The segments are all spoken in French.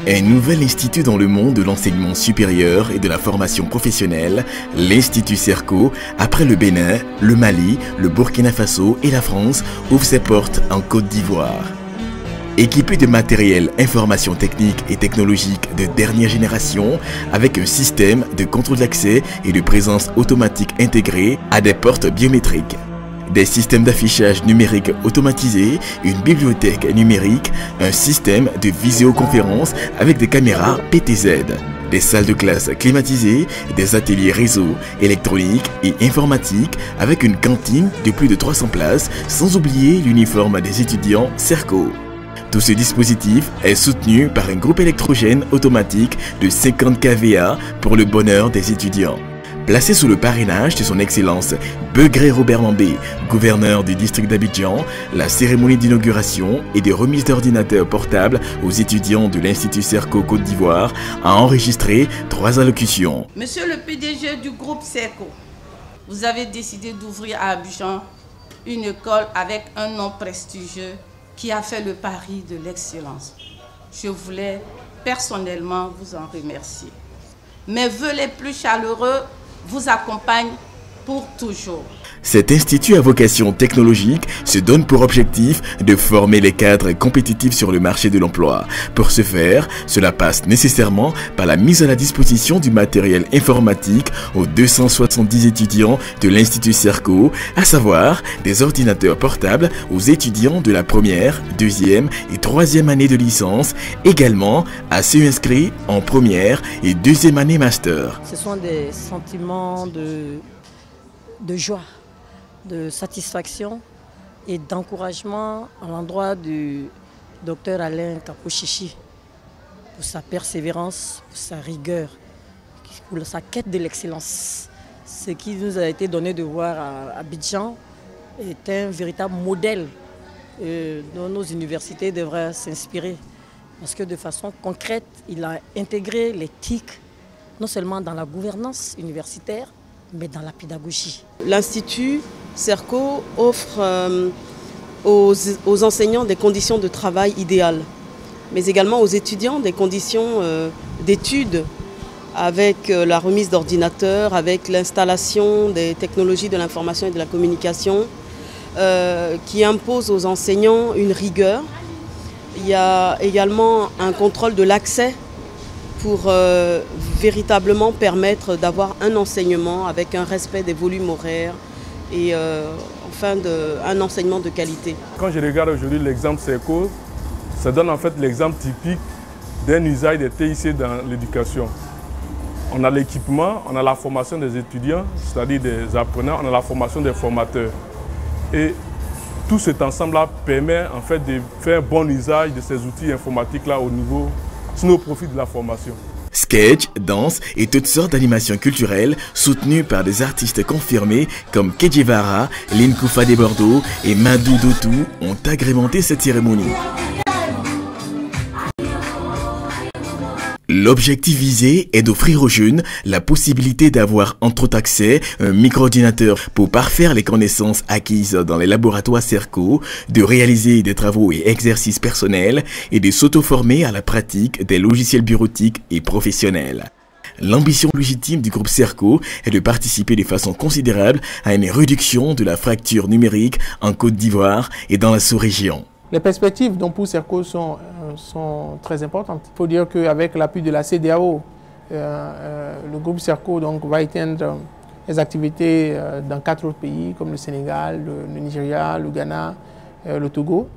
Un nouvel institut dans le monde de l'enseignement supérieur et de la formation professionnelle, l'Institut Serco, après le Bénin, le Mali, le Burkina Faso et la France, ouvre ses portes en Côte d'Ivoire. Équipé de matériel information technique et technologique de dernière génération, avec un système de contrôle d'accès et de présence automatique intégré à des portes biométriques, des systèmes d'affichage numérique automatisés, une bibliothèque numérique, un système de visioconférence avec des caméras PTZ, des salles de classe climatisées, des ateliers réseau, électronique et informatique avec une cantine de plus de 300 places, sans oublier l'uniforme des étudiants Serco. Tout ce dispositif est soutenu par un groupe électrogène automatique de 50 kVA pour le bonheur des étudiants. Placé sous le parrainage de son Excellence Begré Robert Mambé, gouverneur du district d'Abidjan, la cérémonie d'inauguration et de remise d'ordinateurs portables aux étudiants de l'Institut Serco Côte d'Ivoire a enregistré 3 allocutions. Monsieur le PDG du groupe Serco, vous avez décidé d'ouvrir à Abidjan une école avec un nom prestigieux qui a fait le pari de l'excellence. Je voulais personnellement vous en remercier. Mes vœux les plus chaleureux vous accompagnent pour toujours. Cet institut à vocation technologique se donne pour objectif de former les cadres compétitifs sur le marché de l'emploi. Pour ce faire, cela passe nécessairement par la mise à la disposition du matériel informatique aux 270 étudiants de l'Institut Serco, à savoir des ordinateurs portables aux étudiants de la première, deuxième et troisième année de licence, également à ceux inscrits en première et deuxième année master. Ce sont des sentiments de joie, de satisfaction et d'encouragement à l'endroit du docteur Alain Kapochichi pour sa persévérance, pour sa rigueur, pour sa quête de l'excellence. Ce qui nous a été donné de voir à Abidjan est un véritable modèle dont nos universités devraient s'inspirer. Parce que de façon concrète, il a intégré l'éthique non seulement dans la gouvernance universitaire, mais dans la pédagogie. L'Institut Serco offre aux enseignants des conditions de travail idéales, mais également aux étudiants des conditions d'études avec la remise d'ordinateurs, avec l'installation des technologies de l'information et de la communication qui impose aux enseignants une rigueur. Il y a également un contrôle de l'accès pour véritablement permettre d'avoir un enseignement avec un respect des volumes horaires et enfin un enseignement de qualité. Quand je regarde aujourd'hui l'exemple Serco, ça donne en fait l'exemple typique d'un usage des TIC dans l'éducation. On a l'équipement, on a la formation des étudiants, c'est-à-dire des apprenants, on a la formation des formateurs. Et tout cet ensemble-là permet en fait de faire bon usage de ces outils informatiques-là au niveau, au profit de la formation. Sketch, danse et toutes sortes d'animations culturelles soutenues par des artistes confirmés comme Kedjevara, Lynn Koufa des Bordeaux et Madou Dotou ont agrémenté cette cérémonie. L'objectif visé est d'offrir aux jeunes la possibilité d'avoir entre autres accès à un micro-ordinateur pour parfaire les connaissances acquises dans les laboratoires Serco, de réaliser des travaux et exercices personnels et de s'auto-former à la pratique des logiciels bureautiques et professionnels. L'ambition légitime du groupe Serco est de participer de façon considérable à une réduction de la fracture numérique en Côte d'Ivoire et dans la sous-région. Les perspectives donc pour Serco sont très importantes. Il faut dire qu'avec l'appui de la CEDEAO, le groupe Serco donc, va éteindre les activités dans 4 autres pays comme le Sénégal, le Nigeria, le Ghana, le Togo.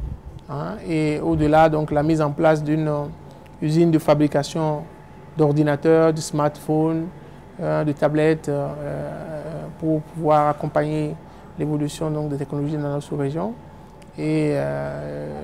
Et au-delà, donc, la mise en place d'une usine de fabrication d'ordinateurs, de smartphones, de tablettes pour pouvoir accompagner l'évolution des technologies dans notre sous-région. Et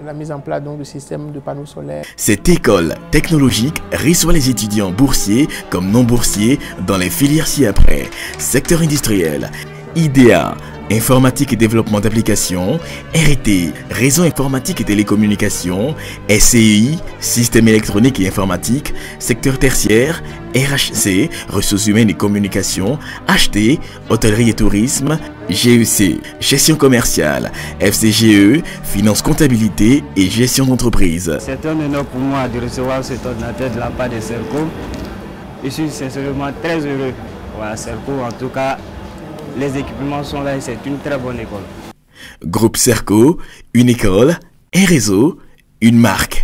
la mise en place donc, de systèmes de panneaux solaires. Cette école technologique reçoit les étudiants boursiers comme non boursiers dans les filières ci-après, secteur industriel, IDEA, informatique et développement d'applications, RT, réseau informatique et télécommunications, SCI, système électronique et informatique, secteur tertiaire, RHC, ressources humaines et communications, HT, hôtellerie et tourisme, GEC, gestion commerciale, FCGE, finance comptabilité et gestion d'entreprise. C'est un honneur pour moi de recevoir cet ordinateur de la part de Serco. Je suis sincèrement très heureux. Voilà, Serco, en tout cas, les équipements sont là et c'est une très bonne école. Groupe Serco, une école, un réseau, une marque.